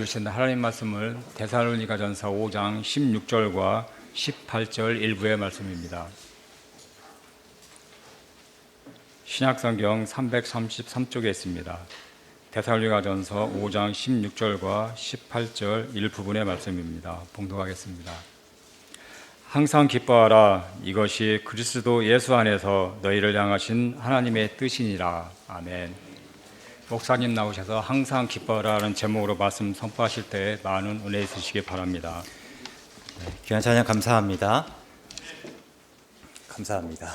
주신 하나님 말씀을 데살로니가전서 5장 16절과 18절 일부의 말씀입니다. 신약성경 333쪽에 있습니다. 데살로니가전서 5장 16절과 18절 일부분의 말씀입니다. 봉독하겠습니다. 항상 기뻐하라. 이것이 그리스도 예수 안에서 너희를 향하신 하나님의 뜻이니라. 아멘. 목사님 나오셔서 항상 기뻐하라는 제목으로 말씀 선포하실 때 많은 은혜 있으시기 바랍니다. 귀한 찬양 감사합니다. 감사합니다.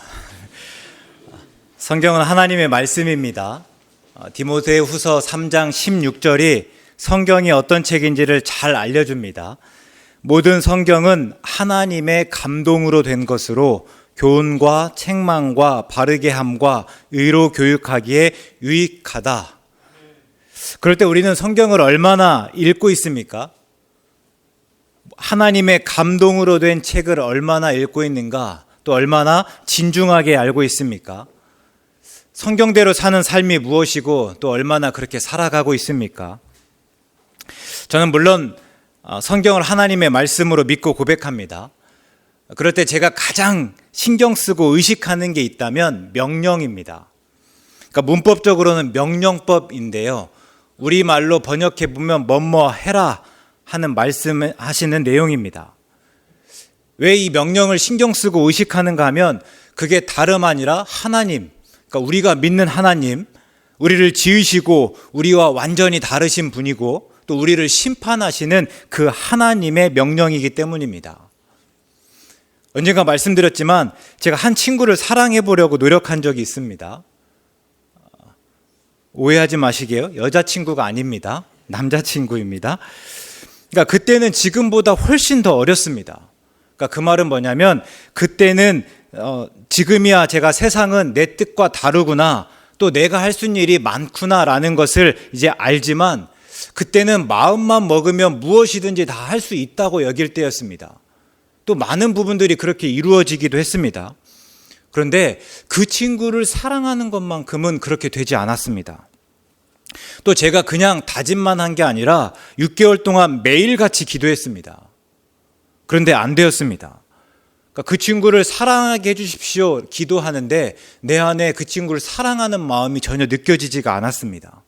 성경은 하나님의 말씀입니다. 디모데후서 3장 16절이 성경이 어떤 책인지를 잘 알려줍니다. 모든 성경은 하나님의 감동으로 된 것으로 교훈과 책망과 바르게 함과 의로 교육하기에 유익하다. 그럴 때 우리는 성경을 얼마나 읽고 있습니까? 하나님의 감동으로 된 책을 얼마나 읽고 있는가? 또 얼마나 진중하게 알고 있습니까? 성경대로 사는 삶이 무엇이고 또 얼마나 그렇게 살아가고 있습니까? 저는 물론 성경을 하나님의 말씀으로 믿고 고백합니다. 그럴 때 제가 가장 신경 쓰고 의식하는 게 있다면 명령입니다. 그러니까 문법적으로는 명령법인데요. 우리말로 번역해 보면 뭐뭐 해라 하는 말씀하시는 내용입니다. 왜 이 명령을 신경 쓰고 의식하는가 하면 그게 다름 아니라 하나님, 그러니까 우리가 믿는 하나님, 우리를 지으시고 우리와 완전히 다르신 분이고 또 우리를 심판하시는 그 하나님의 명령이기 때문입니다. 언젠가 말씀드렸지만 제가 한 친구를 사랑해 보려고 노력한 적이 있습니다. 오해하지 마시게요. 여자친구가 아닙니다. 남자친구입니다. 그러니까 그때는 지금보다 훨씬 더 어렸습니다. 그러니까 그 말은 뭐냐면 그때는 지금이야 제가 세상은 내 뜻과 다르구나, 또 내가 할 수 있는 일이 많구나라는 것을 이제 알지만 그때는 마음만 먹으면 무엇이든지 다 할 수 있다고 여길 때였습니다. 또 많은 부분들이 그렇게 이루어지기도 했습니다. 그런데 그 친구를 사랑하는 것만큼은 그렇게 되지 않았습니다. 또 제가 그냥 다짐만 한 게 아니라 6개월 동안 매일같이 기도했습니다. 그런데 안 되었습니다. 그러니까 그 친구를 사랑하게 해주십시오 기도하는데 내 안에 그 친구를 사랑하는 마음이 전혀 느껴지지가 않았습니다.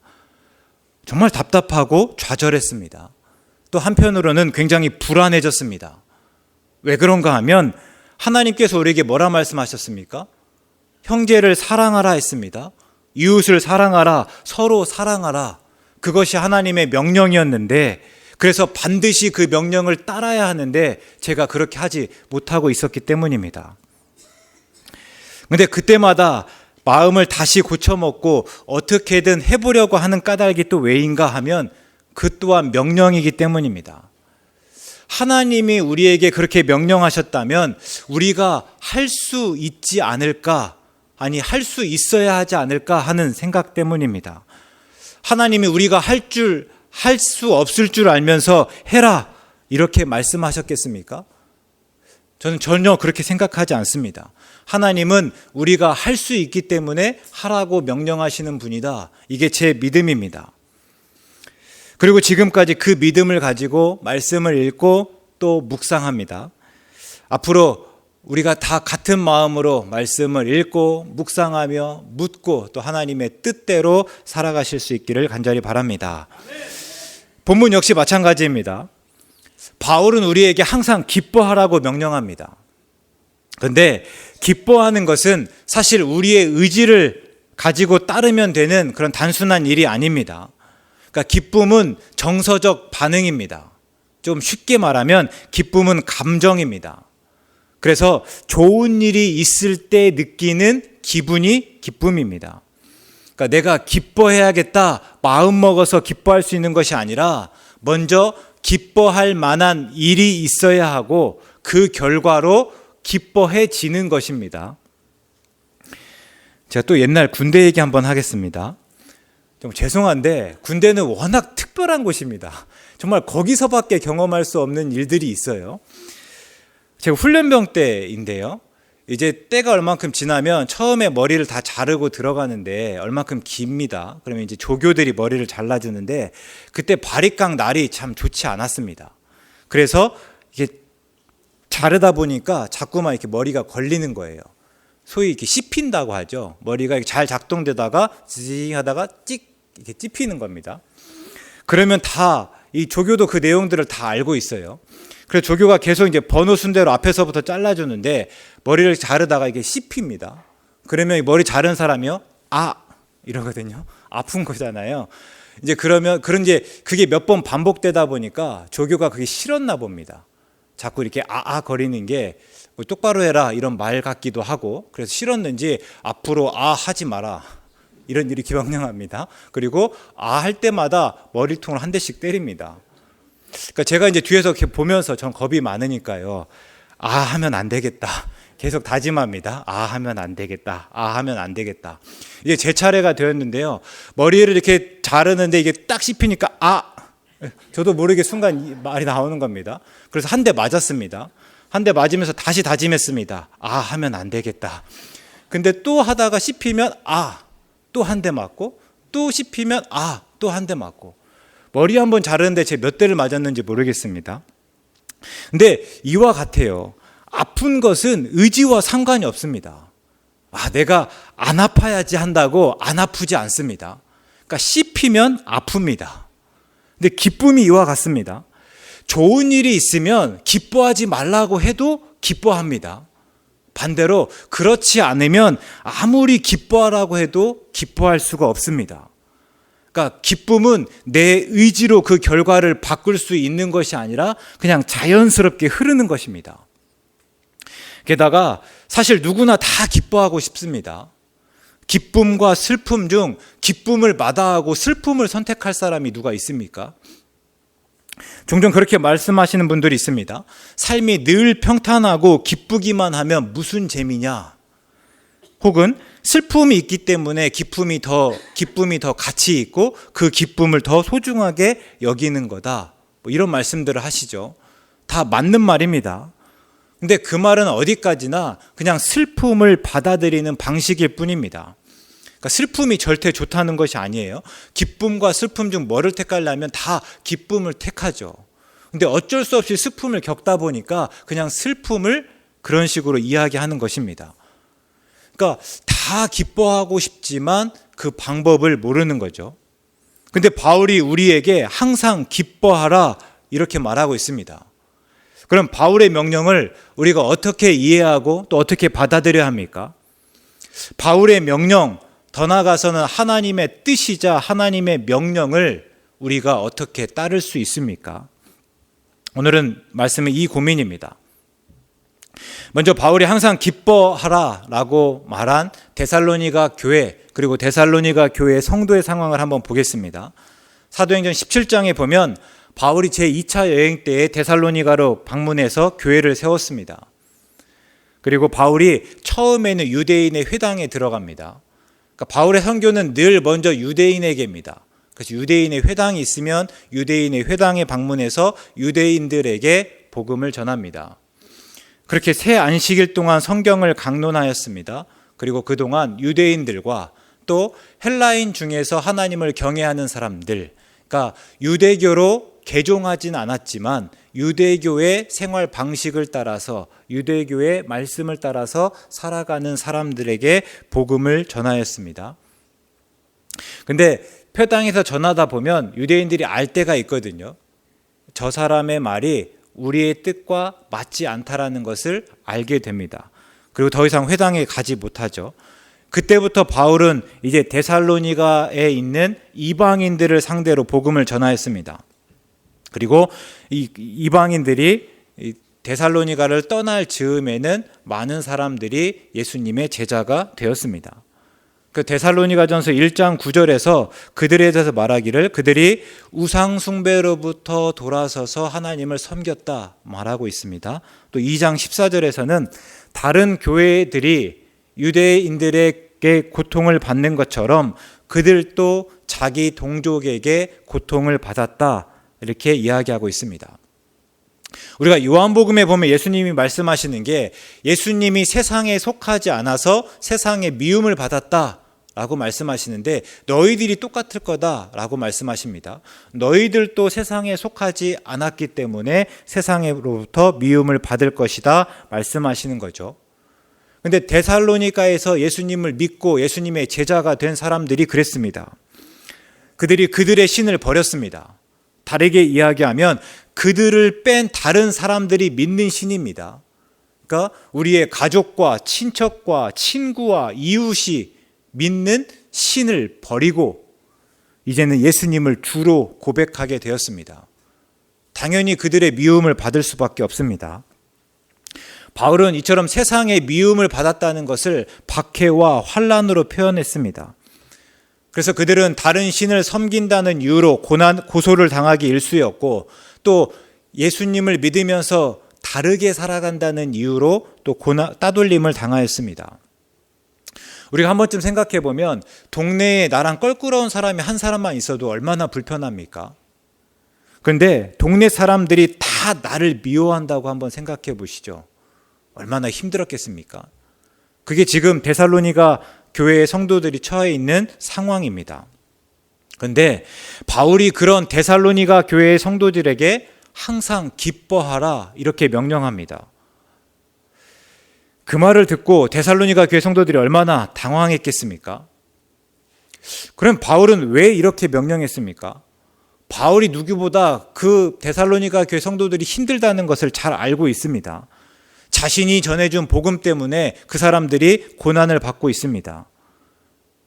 정말 답답하고 좌절했습니다. 또 한편으로는 굉장히 불안해졌습니다. 왜 그런가 하면 하나님께서 우리에게 뭐라 말씀하셨습니까? 형제를 사랑하라 했습니다. 이웃을 사랑하라, 서로 사랑하라. 그것이 하나님의 명령이었는데 그래서 반드시 그 명령을 따라야 하는데 제가 그렇게 하지 못하고 있었기 때문입니다. 그런데 그때마다 마음을 다시 고쳐먹고 어떻게든 해보려고 하는 까닭이 또 왜인가 하면 그 또한 명령이기 때문입니다. 하나님이 우리에게 그렇게 명령하셨다면 우리가 할 수 있지 않을까, 아니 할 수 있어야 하지 않을까 하는 생각 때문입니다. 하나님이 우리가 할 수 없을 줄 알면서 해라 이렇게 말씀하셨겠습니까? 저는 전혀 그렇게 생각하지 않습니다. 하나님은 우리가 할 수 있기 때문에 하라고 명령하시는 분이다. 이게 제 믿음입니다. 그리고 지금까지 그 믿음을 가지고 말씀을 읽고 또 묵상합니다. 앞으로 우리가 다 같은 마음으로 말씀을 읽고 묵상하며 묻고 또 하나님의 뜻대로 살아가실 수 있기를 간절히 바랍니다. 본문 역시 마찬가지입니다. 바울은 우리에게 항상 기뻐하라고 명령합니다. 그런데 기뻐하는 것은 사실 우리의 의지를 가지고 따르면 되는 그런 단순한 일이 아닙니다. 그러니까 기쁨은 정서적 반응입니다. 좀 쉽게 말하면 기쁨은 감정입니다. 그래서 좋은 일이 있을 때 느끼는 기분이 기쁨입니다. 그러니까 내가 기뻐해야겠다 마음 먹어서 기뻐할 수 있는 것이 아니라 먼저 기뻐할 만한 일이 있어야 하고 그 결과로 기뻐해지는 것입니다. 제가 또 옛날 군대 얘기 한번 하겠습니다. 좀 죄송한데 군대는 워낙 특별한 곳입니다. 정말 거기서밖에 경험할 수 없는 일들이 있어요. 제가 훈련병 때인데요. 이제 때가 얼만큼 지나면 처음에 머리를 다 자르고 들어가는데 얼만큼 깁니다. 그러면 이제 조교들이 머리를 잘라주는데 그때 바리깡 날이 참 좋지 않았습니다. 그래서 이게 자르다 보니까 자꾸만 이렇게 머리가 걸리는 거예요. 소위 이렇게 씹힌다고 하죠. 머리가 잘 작동되다가 징 하다가 찍 이렇게 찝히는 겁니다. 그러면 다 이 조교도 그 내용들을 다 알고 있어요. 그래서 조교가 계속 이제 번호 순대로 앞에서부터 잘라주는데 머리를 자르다가 이게 씹힙니다. 그러면 이 머리 자른 사람이요, 이러거든요. 아픈 거잖아요. 이제 그러면 이제 그게 몇 번 반복되다 보니까 조교가 그게 싫었나 봅니다. 자꾸 이렇게 거리는 게 뭐 똑바로 해라 이런 말 같기도 하고, 그래서 싫었는지 앞으로 하지 마라 이런 일이 기방령합니다. 그리고 할 때마다 머리통을 한 대씩 때립니다. 그러니까 제가 이제 뒤에서 이렇게 보면서 전 겁이 많으니까요. 하면 안 되겠다. 계속 다짐합니다. 하면 안 되겠다. 하면 안 되겠다. 이제 제 차례가 되었는데요. 머리를 이렇게 자르는데 이게 딱 씹히니까 저도 모르게 순간 말이 나오는 겁니다. 그래서 한 대 맞았습니다. 한 대 맞으면서 다시 다짐했습니다. 하면 안 되겠다. 근데 또 하다가 씹히면 또 한 대 맞고, 또 씹히면 또 한 대 맞고. 머리 한번 자르는데 제 몇 대를 맞았는지 모르겠습니다. 근데 이와 같아요. 아픈 것은 의지와 상관이 없습니다. 내가 안 아파야지 한다고 안 아프지 않습니다. 그러니까 씹히면 아픕니다. 근데 기쁨이 이와 같습니다. 좋은 일이 있으면 기뻐하지 말라고 해도 기뻐합니다. 반대로 그렇지 않으면 아무리 기뻐하라고 해도 기뻐할 수가 없습니다. 그러니까 기쁨은 내 의지로 그 결과를 바꿀 수 있는 것이 아니라 그냥 자연스럽게 흐르는 것입니다. 게다가 사실 누구나 다 기뻐하고 싶습니다. 기쁨과 슬픔 중 기쁨을 마다하고 슬픔을 선택할 사람이 누가 있습니까? 종종 그렇게 말씀하시는 분들이 있습니다. 삶이 늘 평탄하고 기쁘기만 하면 무슨 재미냐? 혹은 슬픔이 있기 때문에 기쁨이 더 가치 있고 그 기쁨을 더 소중하게 여기는 거다. 이런 말씀들을 하시죠. 다 맞는 말입니다. 근데 그 말은 어디까지나 그냥 슬픔을 받아들이는 방식일 뿐입니다. 그러니까 슬픔이 절대 좋다는 것이 아니에요. 기쁨과 슬픔 중 뭐를 택하려면 다 기쁨을 택하죠. 근데 어쩔 수 없이 슬픔을 겪다 보니까 그냥 슬픔을 그런 식으로 이야기하는 것입니다. 그러니까 다 기뻐하고 싶지만 그 방법을 모르는 거죠. 근데 바울이 우리에게 항상 기뻐하라 이렇게 말하고 있습니다. 그럼 바울의 명령을 우리가 어떻게 이해하고 또 어떻게 받아들여야 합니까? 바울의 명령, 더 나아가서는 하나님의 뜻이자 하나님의 명령을 우리가 어떻게 따를 수 있습니까? 오늘은 말씀은 이 고민입니다. 먼저 바울이 항상 기뻐하라 라고 말한 데살로니가 교회, 그리고 데살로니가 교회의 성도의 상황을 한번 보겠습니다. 사도행전 17장에 보면 바울이 제2차 여행 때에 데살로니가로 방문해서 교회를 세웠습니다. 그리고 바울이 처음에는 유대인의 회당에 들어갑니다. 그러니까 바울의 선교는 늘 먼저 유대인에게입니다. 그래서 유대인의 회당이 있으면 유대인의 회당에 방문해서 유대인들에게 복음을 전합니다. 그렇게 새 안식일 동안 성경을 강론하였습니다. 그리고 그동안 유대인들과 또 헬라인 중에서 하나님을 경외하는 사람들, 그러니까 유대교로 개종하진 않았지만 유대교의 생활 방식을 따라서 유대교의 말씀을 따라서 살아가는 사람들에게 복음을 전하였습니다. 근데 표당에서 전하다 보면 유대인들이 알 때가 있거든요. 저 사람의 말이 우리의 뜻과 맞지 않다라는 것을 알게 됩니다. 그리고 더 이상 회당에 가지 못하죠. 그때부터 바울은 이제 데살로니가에 있는 이방인들을 상대로 복음을 전하였습니다. 그리고 이 이방인들이 데살로니가를 떠날 즈음에는 많은 사람들이 예수님의 제자가 되었습니다. 그 데살로니가전서 1장 9절에서 그들에 대해서 말하기를 그들이 우상 숭배로부터 돌아서서 하나님을 섬겼다 말하고 있습니다. 또 2장 14절에서는 다른 교회들이 유대인들에게 고통을 받는 것처럼 그들도 자기 동족에게 고통을 받았다 이렇게 이야기하고 있습니다. 우리가 요한복음에 보면 예수님이 말씀하시는 게 예수님이 세상에 속하지 않아서 세상의 미움을 받았다라고 말씀하시는데 너희들이 똑같을 거다라고 말씀하십니다. 너희들도 세상에 속하지 않았기 때문에 세상으로부터 미움을 받을 것이다 말씀하시는 거죠. 근데 데살로니가에서 예수님을 믿고 예수님의 제자가 된 사람들이 그랬습니다. 그들이 그들의 신을 버렸습니다. 다르게 이야기하면 그들을 뺀 다른 사람들이 믿는 신입니다. 그러니까 우리의 가족과 친척과 친구와 이웃이 믿는 신을 버리고 이제는 예수님을 주로 고백하게 되었습니다. 당연히 그들의 미움을 받을 수밖에 없습니다. 바울은 이처럼 세상의 미움을 받았다는 것을 박해와 환난으로 표현했습니다. 그래서 그들은 다른 신을 섬긴다는 이유로 고소를 당하기 일쑤였고 또 예수님을 믿으면서 다르게 살아간다는 이유로 또 따돌림을 당하였습니다. 우리가 한 번쯤 생각해 보면 동네에 나랑 껄끄러운 사람이 한 사람만 있어도 얼마나 불편합니까? 그런데 동네 사람들이 다 나를 미워한다고 한번 생각해 보시죠. 얼마나 힘들었겠습니까? 그게 지금 데살로니가 교회의 성도들이 처해 있는 상황입니다. 그런데 바울이 그런 데살로니가 교회의 성도들에게 항상 기뻐하라 이렇게 명령합니다. 그 말을 듣고 데살로니가 교회 성도들이 얼마나 당황했겠습니까? 그럼 바울은 왜 이렇게 명령했습니까? 바울이 누구보다 그 데살로니가 교회 성도들이 힘들다는 것을 잘 알고 있습니다. 자신이 전해준 복음 때문에 그 사람들이 고난을 받고 있습니다.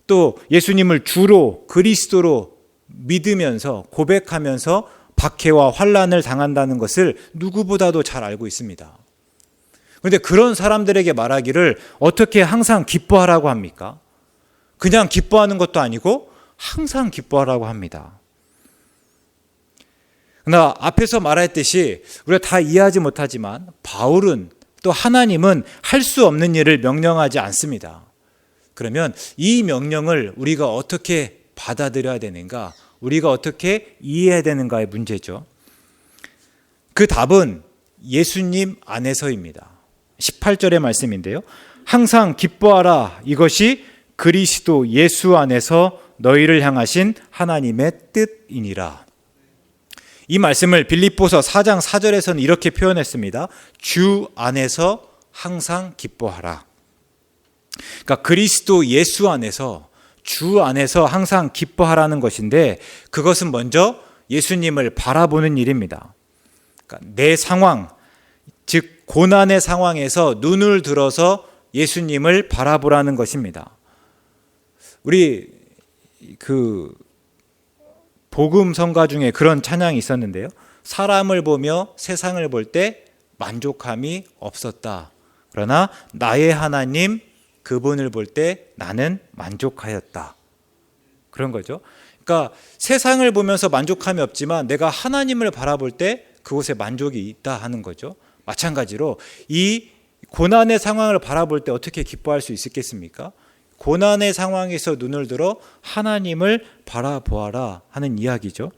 또 예수님을 주로 그리스도로 믿으면서 고백하면서 박해와 환난을 당한다는 것을 누구보다도 잘 알고 있습니다. 그런데 그런 사람들에게 말하기를 어떻게 항상 기뻐하라고 합니까? 그냥 기뻐하는 것도 아니고 항상 기뻐하라고 합니다. 그러나 앞에서 말했듯이 우리가 다 이해하지 못하지만 바울은 또 하나님은 할 수 없는 일을 명령하지 않습니다. 그러면 이 명령을 우리가 어떻게 받아들여야 되는가? 우리가 어떻게 이해해야 되는가의 문제죠. 그 답은 예수님 안에서입니다. 18절의 말씀인데요. 항상 기뻐하라. 이것이 그리스도 예수 안에서 너희를 향하신 하나님의 뜻이니라. 이 말씀을 빌립보서 4장 4절에서는 이렇게 표현했습니다. 주 안에서 항상 기뻐하라. 그러니까 그리스도 예수 안에서 주 안에서 항상 기뻐하라는 것인데 그것은 먼저 예수님을 바라보는 일입니다. 그러니까 내 상황, 즉 고난의 상황에서 눈을 들어서 예수님을 바라보라는 것입니다. 우리 복음 성가 중에 그런 찬양이 있었는데요. 사람을 보며 세상을 볼 때 만족함이 없었다. 그러나 나의 하나님 그분을 볼 때 나는 만족하였다. 그런 거죠. 그러니까 세상을 보면서 만족함이 없지만 내가 하나님을 바라볼 때 그곳에 만족이 있다 하는 거죠. 마찬가지로 이 고난의 상황을 바라볼 때 어떻게 기뻐할 수 있겠습니까? 고난의 상황에서 눈을 들어 하나님을 바라보아라 하는 이야기죠.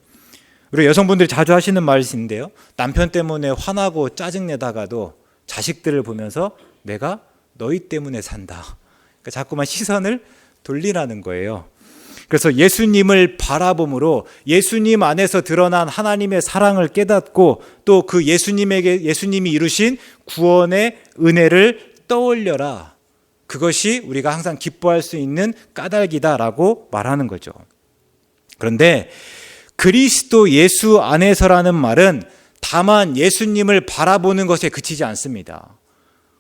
우리 여성분들이 자주 하시는 말인데요. 남편 때문에 화나고 짜증내다가도 자식들을 보면서 내가 너희 때문에 산다. 그러니까 자꾸만 시선을 돌리라는 거예요. 그래서 예수님을 바라봄으로 예수님 안에서 드러난 하나님의 사랑을 깨닫고 또 그 예수님이 이루신 구원의 은혜를 떠올려라. 그것이 우리가 항상 기뻐할 수 있는 까닭이다라고 말하는 거죠. 그런데 그리스도 예수 안에서라는 말은 다만 예수님을 바라보는 것에 그치지 않습니다.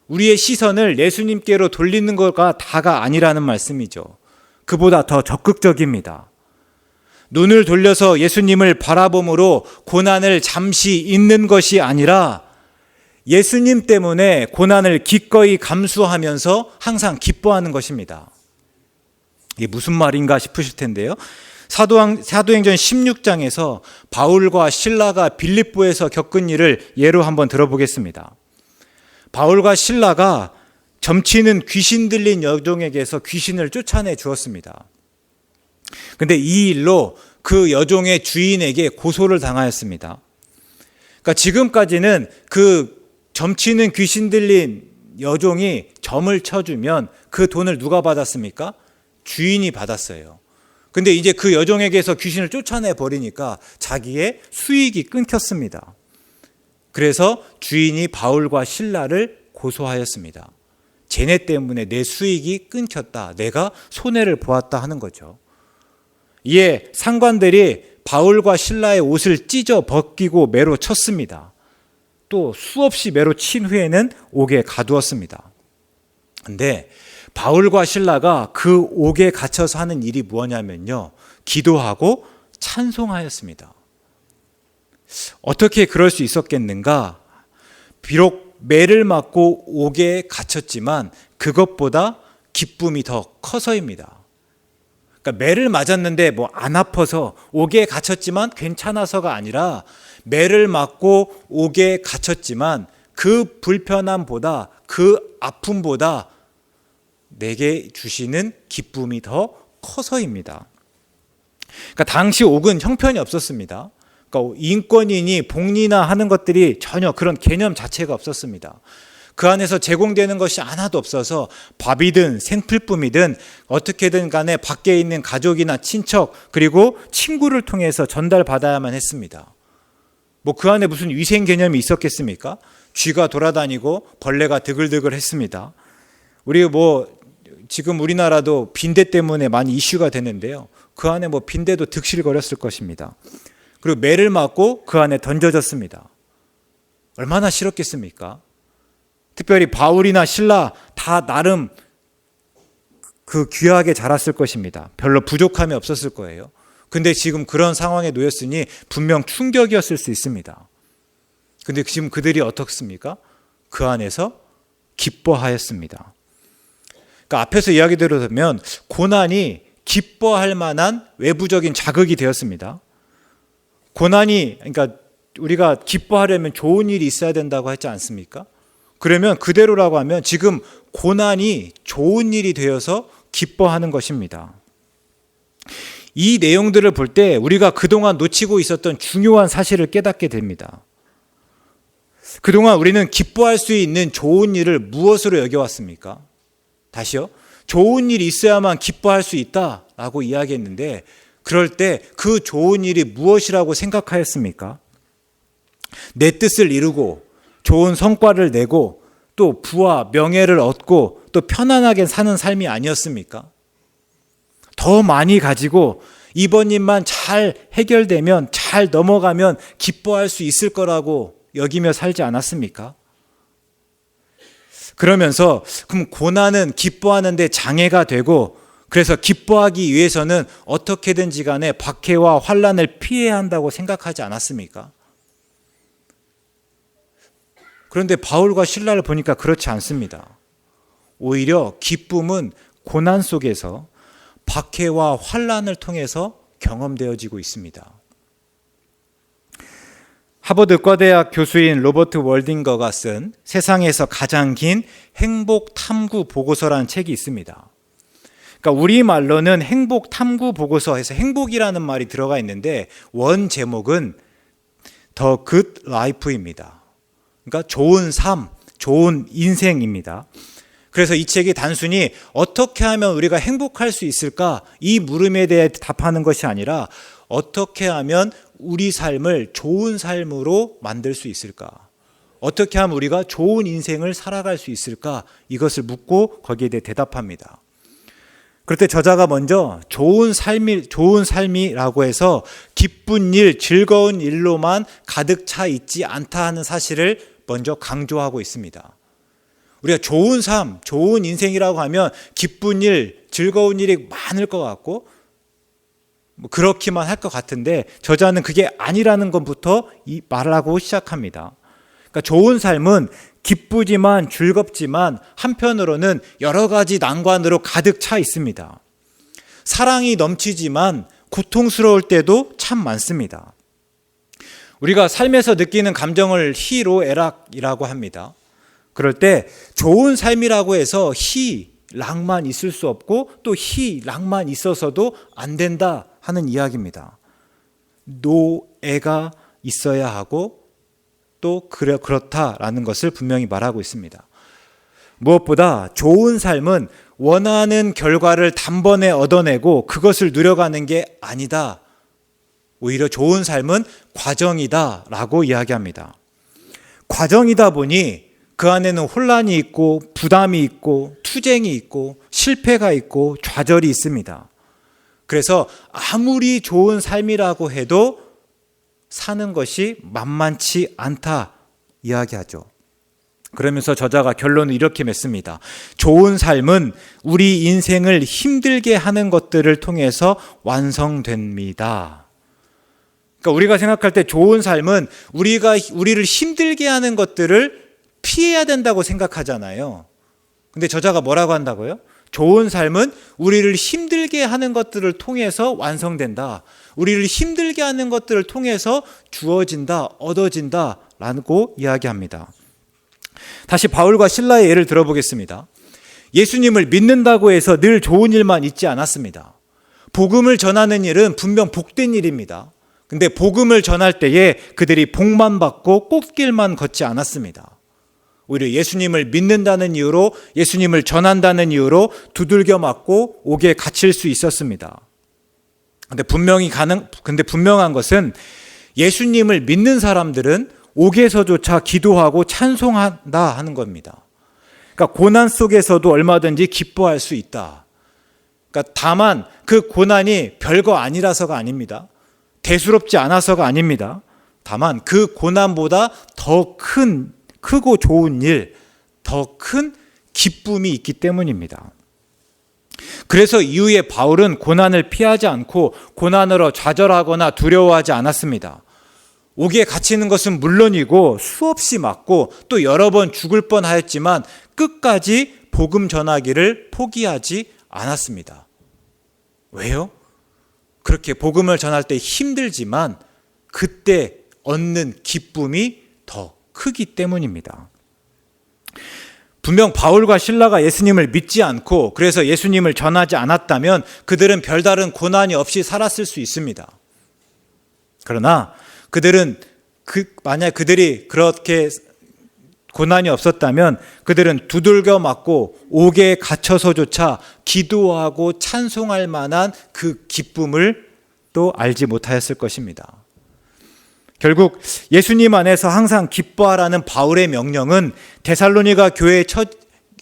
우리의 시선을 예수님께로 돌리는 것가 다가 아니라는 말씀이죠. 그보다 더 적극적입니다. 눈을 돌려서 예수님을 바라봄으로 고난을 잠시 잊는 것이 아니라 예수님 때문에 고난을 기꺼이 감수하면서 항상 기뻐하는 것입니다. 이게 무슨 말인가 싶으실 텐데요. 사도행전 16장에서 바울과 실라가 빌립보에서 겪은 일을 예로 한번 들어보겠습니다. 바울과 실라가 점치는 귀신 들린 여종에게서 귀신을 쫓아내 주었습니다. 그런데 이 일로 그 여종의 주인에게 고소를 당하였습니다. 그러니까 지금까지는 그 점치는 귀신 들린 여종이 점을 쳐주면 그 돈을 누가 받았습니까? 주인이 받았어요. 근데 이제 그 여종에게서 귀신을 쫓아내 버리니까 자기의 수익이 끊겼습니다. 그래서 주인이 바울과 실라를 고소하였습니다. 쟤네 때문에 내 수익이 끊겼다. 내가 손해를 보았다 하는 거죠. 이에 상관들이 바울과 신라의 옷을 찢어 벗기고 매로 쳤습니다. 또 수없이 매로 친 후에는 옥에 가두었습니다. 근데 바울과 신라가 그 옥에 갇혀서 하는 일이 무엇냐면요, 기도하고 찬송하였습니다. 어떻게 그럴 수 있었겠는가? 비록 매를 맞고 옥에 갇혔지만 그것보다 기쁨이 더 커서입니다. 그러니까 매를 맞았는데 뭐 안 아파서 옥에 갇혔지만 괜찮아서가 아니라, 매를 맞고 옥에 갇혔지만 그 불편함보다, 그 아픔보다 내게 주시는 기쁨이 더 커서입니다. 그러니까 당시 옥은 형편이 없었습니다. 그러니까 인권이니 복리나 하는 것들이 전혀 그런 개념 자체가 없었습니다. 그 안에서 제공되는 것이 하나도 없어서 밥이든 생필품이든 어떻게든 간에 밖에 있는 가족이나 친척 그리고 친구를 통해서 전달받아야만 했습니다. 뭐 그 안에 무슨 위생 개념이 있었겠습니까? 쥐가 돌아다니고 벌레가 드글드글 했습니다. 우리 지금 우리나라도 빈대 때문에 많이 이슈가 되는데요. 그 안에 빈대도 득실거렸을 것입니다. 그리고 매를 맞고 그 안에 던져졌습니다. 얼마나 싫었겠습니까? 특별히 바울이나 신라 다 나름 그 귀하게 자랐을 것입니다. 별로 부족함이 없었을 거예요. 근데 지금 그런 상황에 놓였으니 분명 충격이었을 수 있습니다. 근데 지금 그들이 어떻습니까? 그 안에서 기뻐하였습니다. 그러니까 앞에서 이야기대로 보면 고난이 기뻐할 만한 외부적인 자극이 되었습니다. 고난이, 그러니까 우리가 기뻐하려면 좋은 일이 있어야 된다고 했지 않습니까? 그러면 그대로라고 하면 지금 고난이 좋은 일이 되어서 기뻐하는 것입니다. 이 내용들을 볼 때 우리가 그동안 놓치고 있었던 중요한 사실을 깨닫게 됩니다. 그동안 우리는 기뻐할 수 있는 좋은 일을 무엇으로 여겨왔습니까? 다시요. 좋은 일이 있어야만 기뻐할 수 있다라고 이야기했는데, 그럴 때 그 좋은 일이 무엇이라고 생각하였습니까? 내 뜻을 이루고 좋은 성과를 내고 또 부와 명예를 얻고 또 편안하게 사는 삶이 아니었습니까? 더 많이 가지고 이번 일만 잘 해결되면, 잘 넘어가면 기뻐할 수 있을 거라고 여기며 살지 않았습니까? 그러면서 그럼 고난은 기뻐하는데 장애가 되고, 그래서 기뻐하기 위해서는 어떻게든지 간에 박해와 환난을 피해야 한다고 생각하지 않았습니까? 그런데 바울과 신라를 보니까 그렇지 않습니다. 오히려 기쁨은 고난 속에서 박해와 환난을 통해서 경험되어지고 있습니다. 하버드 의과대학 교수인 로버트 월딩거가 쓴 세상에서 가장 긴 행복 탐구 보고서라는 책이 있습니다. 그러니까 우리말로는 행복 탐구 보고서에서 행복이라는 말이 들어가 있는데 원 제목은 The Good Life입니다. 그러니까 좋은 삶, 좋은 인생입니다. 그래서 이 책이 단순히 어떻게 하면 우리가 행복할 수 있을까, 이 물음에 대해 답하는 것이 아니라 어떻게 하면 우리 삶을 좋은 삶으로 만들 수 있을까, 어떻게 하면 우리가 좋은 인생을 살아갈 수 있을까, 이것을 묻고 거기에 대해 대답합니다. 그럴 때 저자가 먼저 좋은 삶이라고 해서 기쁜 일, 즐거운 일로만 가득 차 있지 않다 하는 사실을 먼저 강조하고 있습니다. 우리가 좋은 삶, 좋은 인생이라고 하면 기쁜 일, 즐거운 일이 많을 것 같고 그렇기만 할 것 같은데, 저자는 그게 아니라는 것부터 말하고 시작합니다. 그러니까 좋은 삶은 기쁘지만 즐겁지만 한편으로는 여러 가지 난관으로 가득 차 있습니다. 사랑이 넘치지만 고통스러울 때도 참 많습니다. 우리가 삶에서 느끼는 감정을 희로애락이라고 합니다. 그럴 때 좋은 삶이라고 해서 희락만 있을 수 없고 또 희락만 있어서도 안 된다 하는 이야기입니다. 노애가 있어야 하고 또 그렇다라는 것을 분명히 말하고 있습니다. 무엇보다 좋은 삶은 원하는 결과를 단번에 얻어내고 그것을 누려가는 게 아니다. 오히려 좋은 삶은 과정이다라고 이야기합니다. 과정이다 보니 그 안에는 혼란이 있고 부담이 있고 투쟁이 있고 실패가 있고 좌절이 있습니다. 그래서 아무리 좋은 삶이라고 해도 사는 것이 만만치 않다 이야기하죠. 그러면서 저자가 결론을 이렇게 맺습니다. 좋은 삶은 우리 인생을 힘들게 하는 것들을 통해서 완성됩니다. 그러니까 우리가 생각할 때 좋은 삶은 우리를 힘들게 하는 것들을 피해야 된다고 생각하잖아요. 근데 저자가 뭐라고 한다고요? 좋은 삶은 우리를 힘들게 하는 것들을 통해서 완성된다. 우리를 힘들게 하는 것들을 통해서 주어진다, 얻어진다 라고 이야기합니다. 다시 바울과 실라의 예를 들어보겠습니다. 예수님을 믿는다고 해서 늘 좋은 일만 있지 않았습니다. 복음을 전하는 일은 분명 복된 일입니다. 근데 복음을 전할 때에 그들이 복만 받고 꽃길만 걷지 않았습니다. 오히려 예수님을 믿는다는 이유로, 예수님을 전한다는 이유로 두들겨 맞고 옥에 갇힐 수 있었습니다. 근데 분명한 것은 예수님을 믿는 사람들은 옥에서조차 기도하고 찬송한다 하는 겁니다. 그러니까 고난 속에서도 얼마든지 기뻐할 수 있다. 그러니까 다만 그 고난이 별거 아니라서가 아닙니다. 대수롭지 않아서가 아닙니다. 다만 그 고난보다 더 크고 좋은 일, 더 큰 기쁨이 있기 때문입니다. 그래서 이후에 바울은 고난을 피하지 않고 고난으로 좌절하거나 두려워하지 않았습니다. 옥에 갇히는 것은 물론이고 수없이 맞고 또 여러 번 죽을 뻔하였지만 끝까지 복음 전하기를 포기하지 않았습니다. 왜요? 그렇게 복음을 전할 때 힘들지만 그때 얻는 기쁨이 더 크기 때문입니다. 분명 바울과 실라가 예수님을 믿지 않고 그래서 예수님을 전하지 않았다면 그들은 별다른 고난이 없이 살았을 수 있습니다. 그러나 만약 그들이 그렇게 고난이 없었다면 그들은 두들겨 맞고 옥에 갇혀서조차 기도하고 찬송할 만한 그 기쁨을 또 알지 못하였을 것입니다. 결국 예수님 안에서 항상 기뻐하라는 바울의 명령은 데살로니가 교회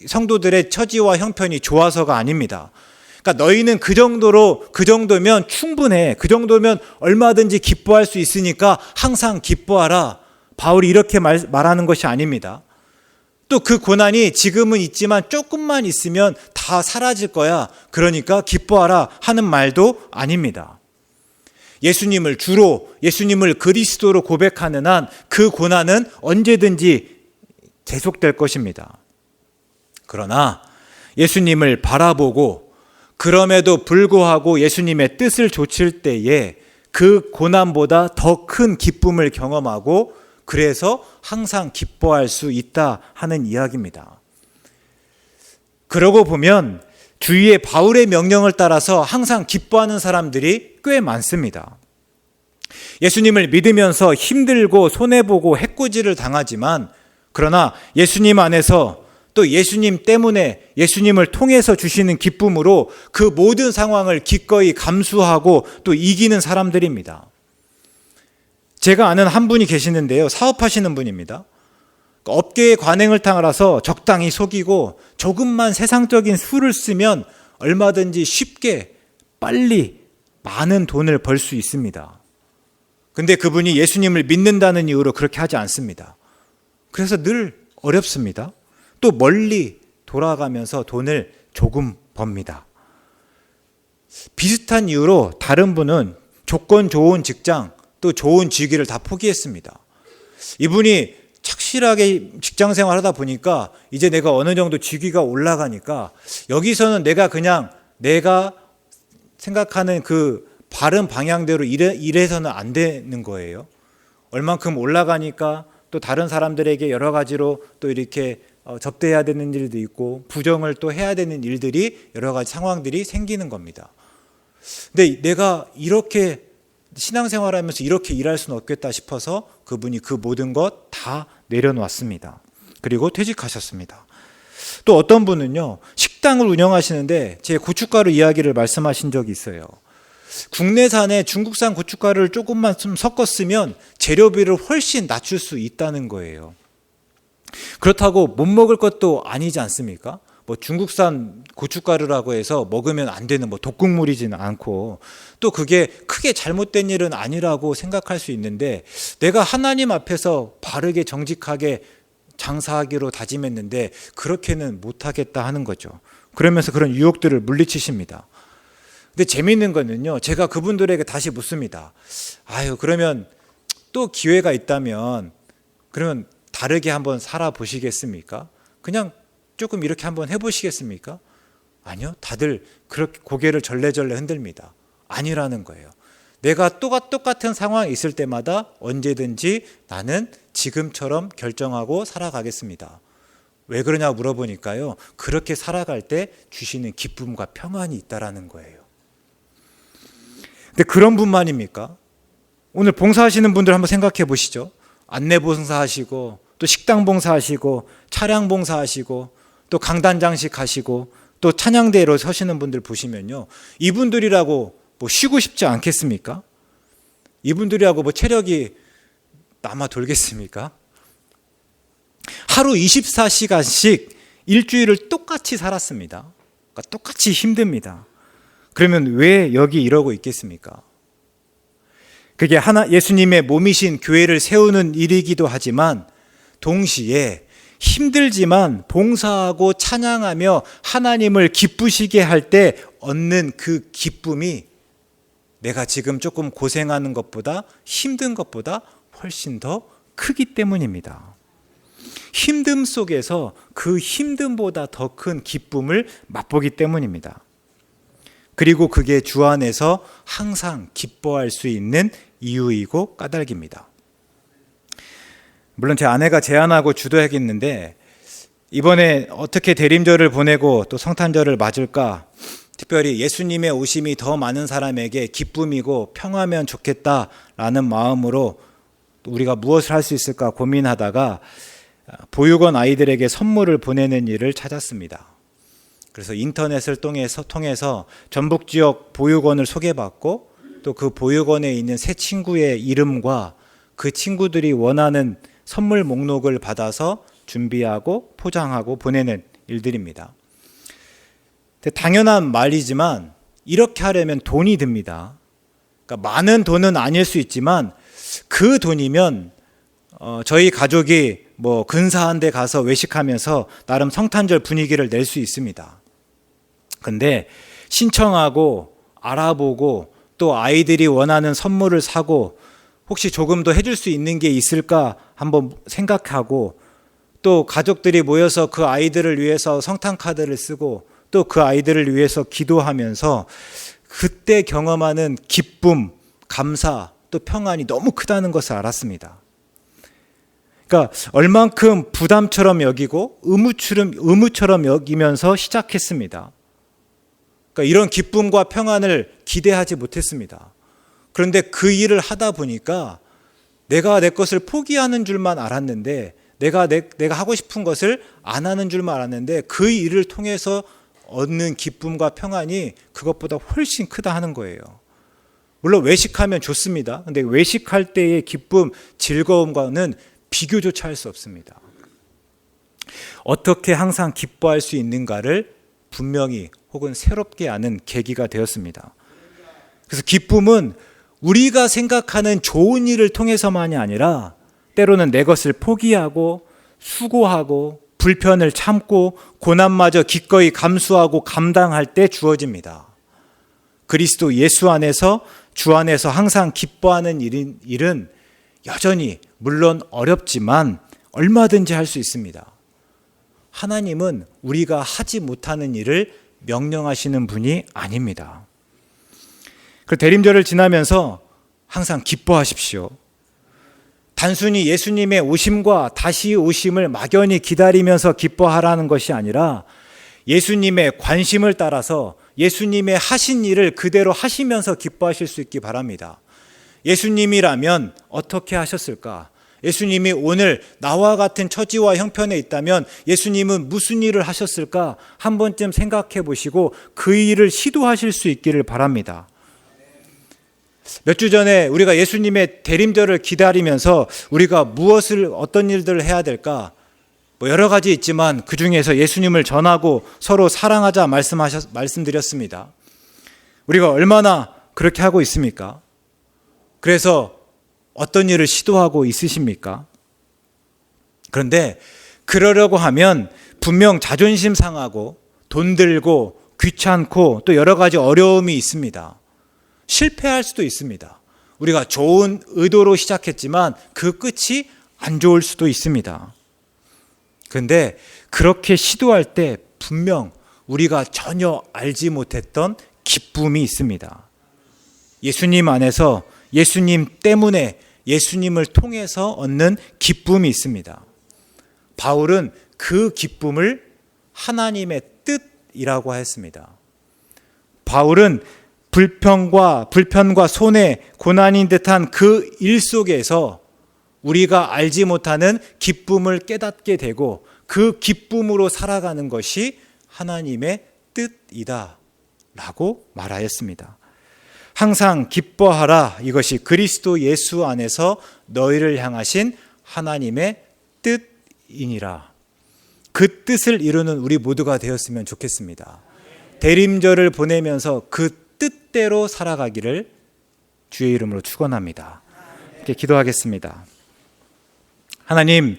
성도들의 처지와 형편이 좋아서가 아닙니다. 그러니까 너희는 그 정도면 충분해. 그 정도면 얼마든지 기뻐할 수 있으니까 항상 기뻐하라. 바울이 이렇게 말하는 것이 아닙니다. 또 그 고난이 지금은 있지만 조금만 있으면 다 사라질 거야. 그러니까 기뻐하라 하는 말도 아닙니다. 예수님을 그리스도로 고백하는 한 그 고난은 언제든지 계속될 것입니다. 그러나 예수님을 바라보고 그럼에도 불구하고 예수님의 뜻을 좇을 때에 그 고난보다 더 큰 기쁨을 경험하고 그래서 항상 기뻐할 수 있다 하는 이야기입니다. 그러고 보면 주위에 바울의 명령을 따라서 항상 기뻐하는 사람들이 꽤 많습니다. 예수님을 믿으면서 힘들고 손해보고 해코지를 당하지만 그러나 예수님 안에서 또 예수님 때문에 예수님을 통해서 주시는 기쁨으로 그 모든 상황을 기꺼이 감수하고 또 이기는 사람들입니다. 제가 아는 한 분이 계시는데요. 사업하시는 분입니다. 업계의 관행을 따라서 적당히 속이고 조금만 세상적인 수를 쓰면 얼마든지 쉽게 빨리 많은 돈을 벌 수 있습니다. 근데 그분이 예수님을 믿는다는 이유로 그렇게 하지 않습니다. 그래서 늘 어렵습니다. 또 멀리 돌아가면서 돈을 조금 법니다. 비슷한 이유로 다른 분은 조건 좋은 직장 또 좋은 직위를 다 포기했습니다. 이분이 착실하게 직장 생활하다 보니까 이제 내가 어느 정도 직위가 올라가니까 여기서는 내가 생각하는 그 바른 방향대로 일해서는 안 되는 거예요. 얼만큼 올라가니까 또 다른 사람들에게 여러 가지로 또 이렇게 접대해야 되는 일도 있고 부정을 또 해야 되는 일들이 여러 가지 상황들이 생기는 겁니다. 근데 내가 이렇게 신앙생활하면서 이렇게 일할 수는 없겠다 싶어서 그분이 그 모든 것 다 내려놓았습니다. 그리고 퇴직하셨습니다. 또 어떤 분은요, 식당을 운영하시는데 제 고춧가루 이야기를 말씀하신 적이 있어요. 국내산에 중국산 고춧가루를 조금만 좀 섞었으면 재료비를 훨씬 낮출 수 있다는 거예요. 그렇다고 못 먹을 것도 아니지 않습니까? 뭐 중국산 고춧가루라고 해서 먹으면 안 되는 뭐 독극물이지는 않고, 또 그게 크게 잘못된 일은 아니라고 생각할 수 있는데, 내가 하나님 앞에서 바르게 정직하게 장사하기로 다짐했는데 그렇게는 못하겠다 하는 거죠. 그러면서 그런 유혹들을 물리치십니다. 근데 재미있는 거는요, 제가 그분들에게 다시 묻습니다. 그러면 또 기회가 있다면 그러면 다르게 한번 살아보시겠습니까? 그냥 조금 이렇게 한번 해보시겠습니까? 아니요, 다들 그렇게 고개를 절레절레 흔듭니다. 아니라는 거예요. 내가 똑같은 상황에 있을 때마다 언제든지 나는 지금처럼 결정하고 살아가겠습니다. 왜 그러냐고 물어보니까요, 그렇게 살아갈 때 주시는 기쁨과 평안이 있다라는 거예요. 근데 그런 분만입니까? 오늘 봉사하시는 분들 한번 생각해 보시죠. 안내 봉사하시고, 또 식당 봉사하시고, 차량 봉사하시고, 또 강단장식 하시고, 또 찬양대로 서시는 분들 보시면요, 이분들이라고 뭐 쉬고 싶지 않겠습니까? 이분들이라고 뭐 체력이 남아 돌겠습니까? 하루 24시간씩 일주일을 똑같이 살았습니다. 그러니까 똑같이 힘듭니다. 그러면 왜 여기 이러고 있겠습니까? 그게 예수님의 몸이신 교회를 세우는 일이기도 하지만 동시에 힘들지만 봉사하고 찬양하며 하나님을 기쁘시게 할 때 얻는 그 기쁨이 내가 지금 조금 고생하는 것보다, 힘든 것보다 훨씬 더 크기 때문입니다. 힘듦 속에서 그 힘듦보다 더 큰 기쁨을 맛보기 때문입니다. 그리고 그게 주 안에서 항상 기뻐할 수 있는 이유이고 까닭입니다. 물론 제 아내가 제안하고 주도하겠는데, 이번에 어떻게 대림절을 보내고 또 성탄절을 맞을까, 특별히 예수님의 오심이 더 많은 사람에게 기쁨이고 평화면 좋겠다라는 마음으로 우리가 무엇을 할 수 있을까 고민하다가 보육원 아이들에게 선물을 보내는 일을 찾았습니다. 그래서 인터넷을 통해서 전북 지역 보육원을 소개받고, 또 그 보육원에 있는 세 친구의 이름과 그 친구들이 원하는 선물 목록을 받아서 준비하고 포장하고 보내는 일들입니다. 당연한 말이지만 이렇게 하려면 돈이 듭니다. 그러니까 많은 돈은 아닐 수 있지만 그 돈이면 저희 가족이 뭐 근사한 데 가서 외식하면서 나름 성탄절 분위기를 낼 수 있습니다. 근데 신청하고 알아보고 또 아이들이 원하는 선물을 사고 혹시 조금 더 해줄 수 있는 게 있을까 한번 생각하고, 또 가족들이 모여서 그 아이들을 위해서 성탄 카드를 쓰고 또 그 아이들을 위해서 기도하면서 그때 경험하는 기쁨, 감사, 또 평안이 너무 크다는 것을 알았습니다. 그러니까 얼만큼 부담처럼 여기고 의무처럼 여기면서 시작했습니다. 그러니까 이런 기쁨과 평안을 기대하지 못했습니다. 그런데 그 일을 하다 보니까 내가 내 것을 포기하는 줄만 알았는데, 내가 하고 싶은 것을 안 하는 줄만 알았는데, 그 일을 통해서 얻는 기쁨과 평안이 그것보다 훨씬 크다 하는 거예요. 물론 외식하면 좋습니다. 근데 외식할 때의 기쁨, 즐거움과는 비교조차 할 수 없습니다. 어떻게 항상 기뻐할 수 있는가를 분명히 혹은 새롭게 아는 계기가 되었습니다. 그래서 기쁨은 우리가 생각하는 좋은 일을 통해서만이 아니라 때로는 내 것을 포기하고 수고하고 불편을 참고 고난마저 기꺼이 감수하고 감당할 때 주어집니다. 그리스도 예수 안에서, 주 안에서 항상 기뻐하는 일은 여전히 물론 어렵지만 얼마든지 할 수 있습니다. 하나님은 우리가 하지 못하는 일을 명령하시는 분이 아닙니다. 그 대림절을 지나면서 항상 기뻐하십시오. 단순히 예수님의 오심과 다시 오심을 막연히 기다리면서 기뻐하라는 것이 아니라 예수님의 관심을 따라서 예수님의 하신 일을 그대로 하시면서 기뻐하실 수 있기 바랍니다. 예수님이라면 어떻게 하셨을까? 예수님이 오늘 나와 같은 처지와 형편에 있다면 예수님은 무슨 일을 하셨을까? 한 번쯤 생각해 보시고 그 일을 시도하실 수 있기를 바랍니다. 몇 주 전에 우리가 예수님의 대림절을 기다리면서 우리가 어떤 일들을 해야 될까? 여러 가지 있지만 그 중에서 예수님을 전하고 서로 사랑하자 말씀드렸습니다. 우리가 얼마나 그렇게 하고 있습니까? 그래서 어떤 일을 시도하고 있으십니까? 그런데 그러려고 하면 분명 자존심 상하고 돈 들고 귀찮고 또 여러 가지 어려움이 있습니다. 실패할 수도 있습니다. 우리가 좋은 의도로 시작했지만 그 끝이 안 좋을 수도 있습니다. 그런데 그렇게 시도할 때 분명 우리가 전혀 알지 못했던 기쁨이 있습니다. 예수님 안에서 예수님 때문에 예수님을 통해서 얻는 기쁨이 있습니다. 바울은 그 기쁨을 하나님의 뜻이라고 했습니다. 바울은 불편과 손해, 고난인 듯한 그 일 속에서 우리가 알지 못하는 기쁨을 깨닫게 되고 그 기쁨으로 살아가는 것이 하나님의 뜻이다 라고 말하였습니다. 항상 기뻐하라, 이것이 그리스도 예수 안에서 너희를 향하신 하나님의 뜻이니라. 그 뜻을 이루는 우리 모두가 되었으면 좋겠습니다. 대림절을 보내면서 그 뜻대로 살아가기를 주의 이름으로 축원합니다. 이렇게 기도하겠습니다. 하나님,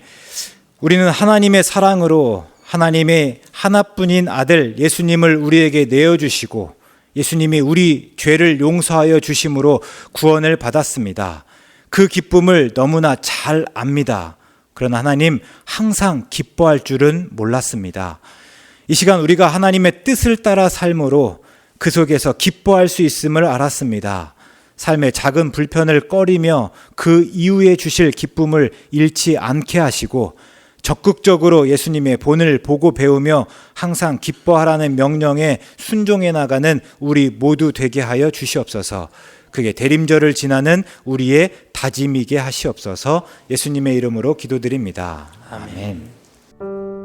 우리는 하나님의 사랑으로 하나님의 하나뿐인 아들 예수님을 우리에게 내어주시고 예수님이 우리 죄를 용서하여 주심으로 구원을 받았습니다. 그 기쁨을 너무나 잘 압니다. 그러나 하나님, 항상 기뻐할 줄은 몰랐습니다. 이 시간 우리가 하나님의 뜻을 따라 삶으로 그 속에서 기뻐할 수 있음을 알았습니다. 삶의 작은 불편을 꺼리며 그 이후에 주실 기쁨을 잃지 않게 하시고 적극적으로 예수님의 본을 보고 배우며 항상 기뻐하라는 명령에 순종해 나가는 우리 모두 되게 하여 주시옵소서. 그게 대림절을 지나는 우리의 다짐이게 하시옵소서. 예수님의 이름으로 기도드립니다. 아멘.